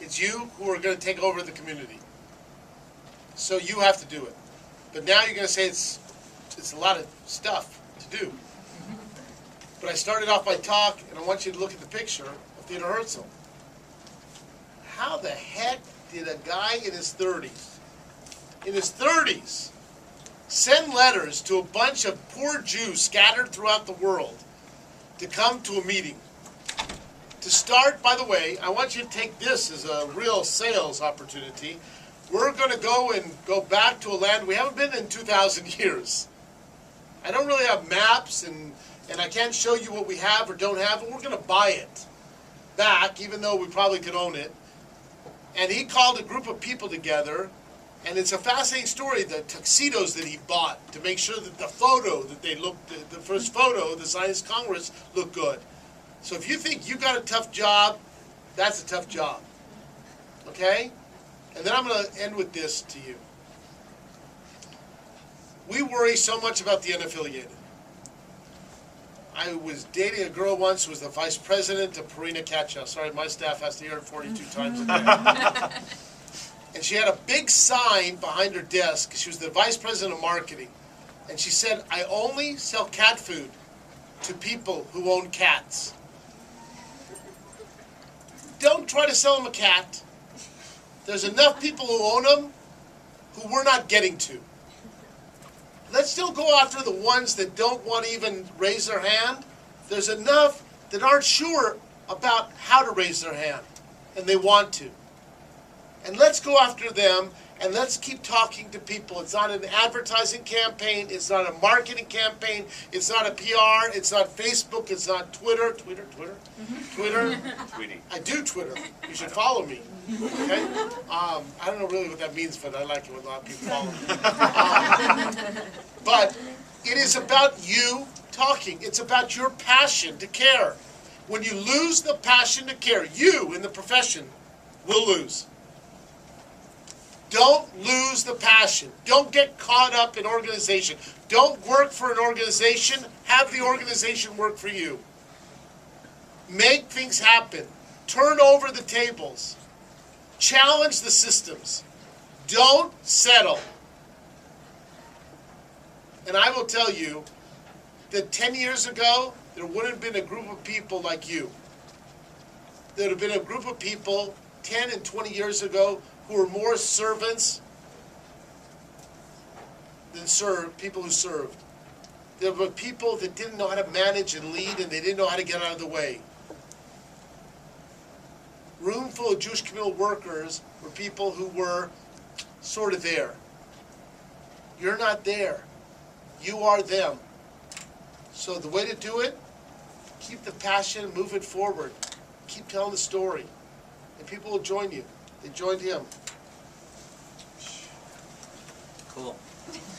It's you who are going to take over the community. So you have to do it. But now you're going to say it's a lot of stuff to do. But I started off my talk, and I want you to look at the picture of Theodor Herzl. How the heck did a guy in his 30s, send letters to a bunch of poor Jews scattered throughout the world to come to a meeting? To start, by the way, I want you to take this as a real sales opportunity. We're going to go back to a land we haven't been in 2,000 years. I don't really have maps, and I can't show you what we have or don't have, but we're going to buy it back, even though we probably could own it. And he called a group of people together, and it's a fascinating story, the tuxedos that he bought to make sure that the photo that they looked, the first photo of the Zionist Congress looked good. So if you think you got a tough job, that's a tough job. Okay? And then I'm going to end with this to you. We worry so much about the unaffiliated. I was dating a girl once who was the vice president of Purina Catcha. Sorry, my staff has to hear it 42 times a day. And she had a big sign behind her desk. She was the vice president of marketing. And she said, I only sell cat food to people who own cats. Don't try to sell them a cat. There's enough people who own them who we're not getting to. Let's still go after the ones that don't want to even raise their hand. There's enough that aren't sure about how to raise their hand, and they want to. And let's go after them, and let's keep talking to people. It's not an advertising campaign. It's not a marketing campaign. It's not a PR. It's not Facebook. It's not Twitter. Twitter? Tweeting. I do Twitter. You should follow me. Okay? I don't know really what that means, but I like it when a lot of people follow me. But it is about you talking. It's about your passion to care. When you lose the passion to care, you in the profession will lose. Don't lose the passion. Don't get caught up in organization. Don't work for an organization. Have the organization work for you. Make things happen. Turn over the tables. Challenge the systems. Don't settle. And I will tell you that 10 years ago, there wouldn't have been a group of people like you. There would have been a group of people 10 and 20 years ago who were more servants than people who served. There were people that didn't know how to manage and lead, and they didn't know how to get out of the way. Room full of Jewish communal workers were people who were sort of there. You're not there. You are them. So the way to do it, keep the passion, move it forward. Keep telling the story. And people will join you. They joined him. Cool.